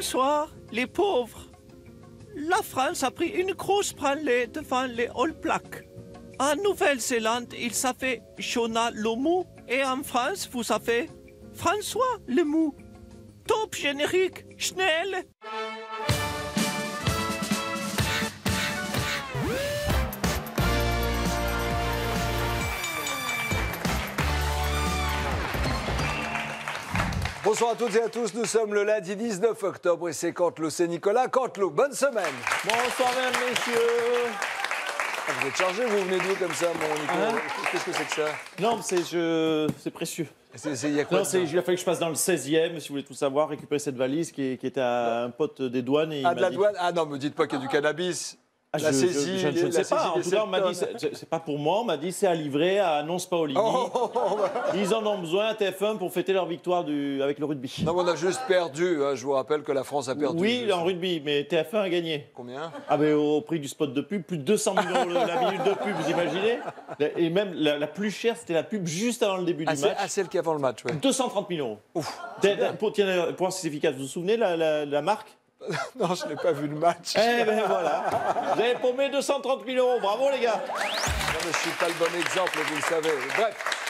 Bonsoir, les pauvres. La France a pris une grosse branlée devant les All Blacks. En Nouvelle-Zélande, il s'appelle Shona Lomu. Et en France, vous savez, François Lemou. Top générique, schnell. Bonsoir à toutes et à tous, nous sommes le lundi 19 octobre et c'est Canteloup, c'est Nicolas Canteloup. Bonne semaine. Bonsoir mesdames, messieurs. Ah, vous êtes chargé, vous venez d'où comme ça, mon Nicolas? Qu'est-ce que c'est que ça? Non, c'est précieux. Il y a quoi? Non, il a fallu que je passe dans le 16e, si vous voulez tout savoir, récupérer cette valise qui était à un pote des douanes. Et de la douane? Ah non, me dites pas qu'il y a du cannabis. Je ne sais pas. En tout cas, on m'a dit, c'est pas pour moi, on m'a dit c'est à livrer à Nonce Paolini. Ils en ont besoin à TF1 pour fêter leur victoire avec le rugby. Non, mais on a juste perdu. Hein. Je vous rappelle que la France a perdu. Oui, en rugby, mais TF1 a gagné. Combien? Ah, mais au prix du spot de pub, plus de 200 millions la minute de pub, vous imaginez? Et même la plus chère, c'était la pub juste avant le début du match. Ah, celle qui est avant le match, oui. 230 000 euros. Ouf. Pour voir si c'est efficace, vous vous souvenez la marque? Non, je n'ai pas vu le match. Eh ben voilà. Vous avez paumé 230 000 euros. Bravo, les gars. Non, mais je ne suis pas le bon exemple, vous le savez. Bref.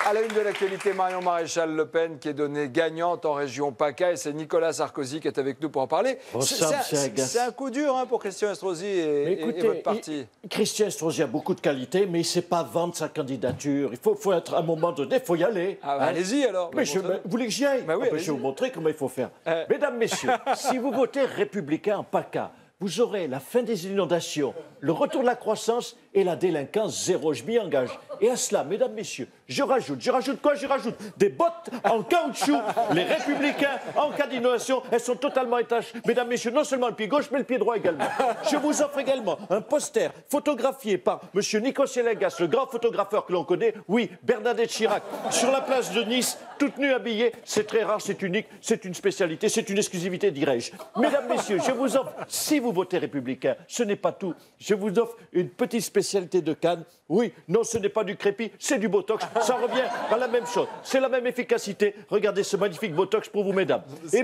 À la une de l'actualité, Marion Maréchal Le Pen qui est donnée gagnante en région PACA et c'est Nicolas Sarkozy qui est avec nous pour en parler. C'est un coup dur pour Christian Estrosi et votre parti. Christian Estrosi a beaucoup de qualités, mais il ne sait pas vendre sa candidature. Il faut être à un moment donné, il faut y aller. Ah, allez-y alors. Mais vous voulez que j'y aille? Oui, je vais vous montrer comment il faut faire. Mesdames, messieurs, si vous votez républicain en PACA, vous aurez la fin des inondations, le retour de la croissance et la délinquance zéro. Je m'y engage. Et à cela, mesdames, messieurs, je rajoute quoi? Je rajoute des bottes en caoutchouc. Les républicains, en cas d'inondation, elles sont totalement étanches. Mesdames, messieurs, non seulement le pied gauche, mais le pied droit également. Je vous offre également un poster photographié par M. Nico Selegas, le grand photographeur que l'on connaît. Oui, Bernadette Chirac, sur la place de Nice, toute nue habillée. C'est très rare, c'est unique, c'est une spécialité, c'est une exclusivité, dirais-je. Mesdames, messieurs, je vous offre, si vous votez républicain, ce n'est pas tout. Je vous offre une petite spécialité de Cannes. Oui, non, ce n'est pas du crépi, c'est du Botox. Ça revient à la même chose. C'est la même efficacité. Regardez ce magnifique Botox pour vous, mesdames. Et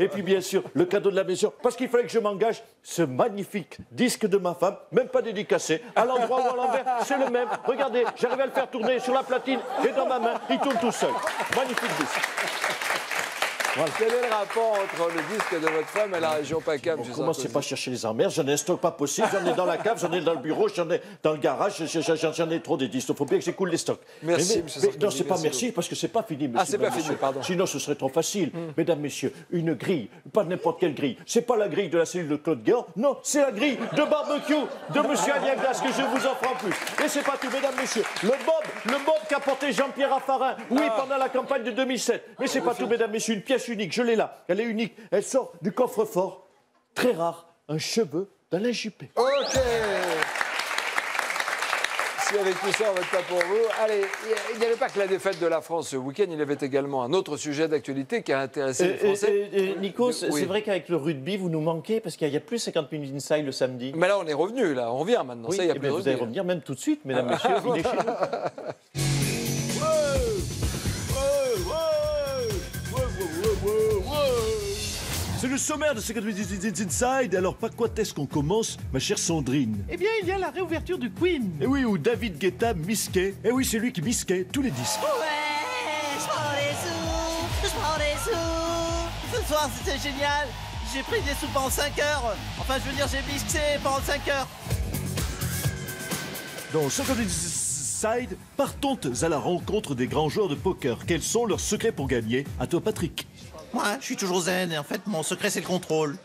puis, bien sûr, le cadeau de la maison. Parce qu'il fallait que je m'engage. Ce magnifique disque de ma femme, même pas dédicacé, à l'endroit ou à l'envers, c'est le même. Regardez, j'arrive à le faire tourner sur la platine et dans ma main, il tourne tout seul. Magnifique disque. Voilà. Quel est le rapport entre le disque de votre femme et la région PACA? Bon, commencez pas à chercher les emmerdes, j'en ai un stock pas possible, j'en ai dans la cave, j'en ai dans le bureau, j'en ai dans le garage, j'en ai trop des disques, il faut bien que j'écoule les stocks. Merci, M. Sarkozy. Non, c'est pas merci, parce que c'est pas fini, monsieur. Ah, c'est pas fini, pardon. Sinon, ce serait trop facile. Mesdames, messieurs, une grille, pas n'importe quelle grille. C'est pas la grille de la cellule de Claude Guéant, non, c'est la grille de barbecue de monsieur Aliagas que je vous offre en plus. Et c'est pas tout, mesdames, messieurs. Le bob qu'a porté Jean-Pierre Raffarin, oui, pendant la campagne de 2007. Mais c'est pas tout, mesdames, messieurs, une pièce unique, je l'ai là. Elle est unique. Elle sort du coffre-fort. Très rare. Un cheveu d'Alain Juppé. OK. Si avec tout ça, on vote pas pour vous. Allez, il n'y avait pas que la défaite de la France ce week-end. Il y avait également un autre sujet d'actualité qui a intéressé les Français. Nico, c'est vrai qu'avec le rugby, vous nous manquez parce qu'il n'y a plus 50 minutes inside le samedi. Mais là, on est revenu. Là, on revient maintenant. Oui, ça, il y a plus de vous rugby. allez revenir même tout de suite, mesdames, messieurs. Il est chez nous. C'est le sommaire de 50 Minutes Inside, alors par quoi est-ce qu'on commence, ma chère Sandrine? Eh bien, il y a la réouverture du Queen. Eh oui, où David Guetta misquait. Eh oui, c'est lui qui misquait tous les disques. Ouais, je prends des sous. Ce soir, c'était génial. J'ai pris des sous pendant 5 heures. Enfin, je veux dire, j'ai bisqué pendant 5 heures. Dans 50 Minutes Inside, partons à la rencontre des grands joueurs de poker. Quels sont leurs secrets pour gagner? À toi, Patrick. Moi, je suis toujours zen et en fait, mon secret, c'est le contrôle.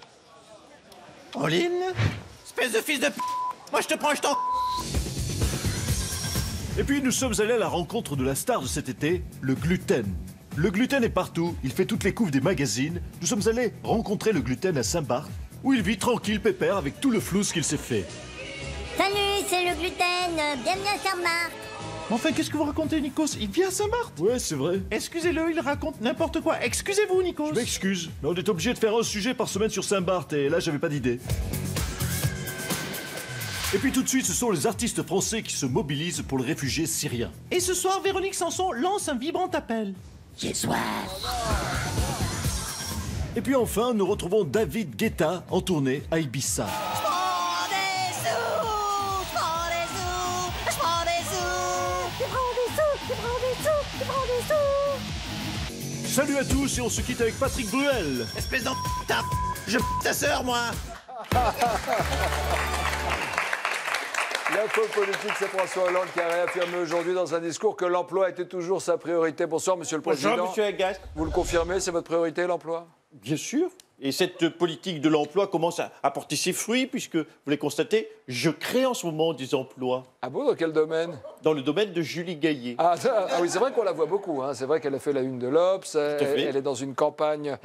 Pauline? Espèce de fils de p... Moi, je te prends, je t'en... Et puis, nous sommes allés à la rencontre de la star de cet été, le gluten. Le gluten est partout, il fait toutes les couves des magazines. Nous sommes allés rencontrer le gluten à Saint-Barth, où il vit tranquille, pépère, avec tout le flouze qu'il s'est fait. Salut, c'est le gluten, bienvenue à Saint-Marc. Enfin, qu'est-ce que vous racontez, Nikos? Il vit à Saint-Barth. Ouais, c'est vrai. Excusez-le, il raconte n'importe quoi. Excusez-vous, Nikos. Je m'excuse, mais on est obligé de faire un sujet par semaine sur Saint-Barth, et là, j'avais pas d'idée. Et puis tout de suite, ce sont les artistes français qui se mobilisent pour le réfugié syrien. Et ce soir, Véronique Sanson lance un vibrant appel. J'ai soif. Et puis enfin, nous retrouvons David Guetta en tournée à Ibiza. Salut à tous et on se quitte avec Patrick Bruel. Espèce d'en... Je ta sœur, moi. L'info politique, c'est François Hollande qui a réaffirmé aujourd'hui dans un discours que l'emploi était toujours sa priorité. Bonsoir, Monsieur le Président. Bonjour, Monsieur Agas. Vous le confirmez, c'est votre priorité, l'emploi? Bien sûr. Et cette politique de l'emploi commence à porter ses fruits, puisque, vous l'avez constaté, je crée en ce moment des emplois. Ah bon, dans quel domaine? Dans le domaine de Julie Gaillet. Ah oui, c'est vrai qu'on la voit beaucoup. Hein. C'est vrai qu'elle a fait la une de l'Obs. Elle est dans une campagne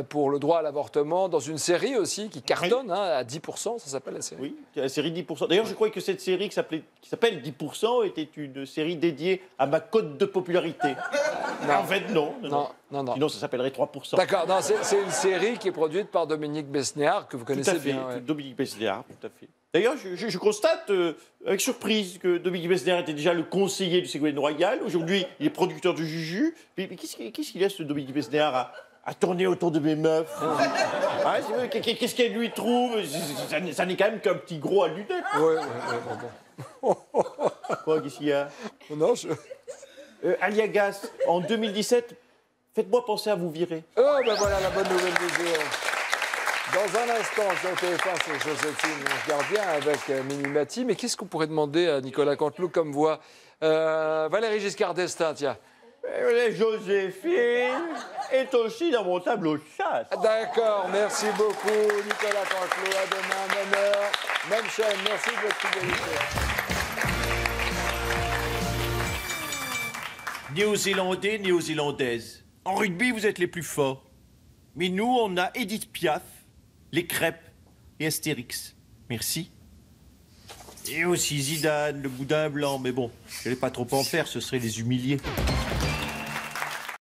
pour le droit à l'avortement, dans une série aussi qui cartonne à 10%, ça s'appelle la série. Oui, la série 10%. D'ailleurs, je croyais que cette série qui s'appelle 10% était une série dédiée à ma cote de popularité. Non. En fait, non. Sinon, ça s'appellerait 3%. D'accord, non, c'est une série qui est produite par Dominique Besnéard, que vous connaissez tout à fait, bien. Ouais. Dominique Besnéard, tout à fait. D'ailleurs, je constate avec surprise que Dominique Besnéard était déjà le conseiller du Ségolène Royal. Aujourd'hui, il est producteur de Juju. Mais qu'est-ce qu'il laisse, Dominique Besnéard, à tourner autour de mes meufs? Qu'est-ce qu'elle lui trouve? Ça n'est quand même qu'un petit gros à lunettes. Ouais, bon. Quoi, qu'est-ce qu'il y a? Non, Aliagas, en 2017, faites-moi penser à vous virer. Oh, ben voilà la bonne nouvelle du jour. Dans un instant, sur TF1, c'est Joséphine, on regarde bien avec Minimati. Mais qu'est-ce qu'on pourrait demander à Nicolas Canteloup comme voix? Valéry Giscard d'Estaing, tiens. Joséphine est aussi dans mon tableau de chasse. D'accord, merci beaucoup, Nicolas Canteloup. À demain, même heure, même chaîne. Merci de votre fidélité. Néo-Zélandais, Néo-Zélandaises. En rugby, vous êtes les plus forts. Mais nous, on a Edith Piaf, les crêpes et Astérix. Merci. Et aussi Zidane, le boudin blanc. Mais bon, je n'allais pas trop en faire, ce serait les humilier.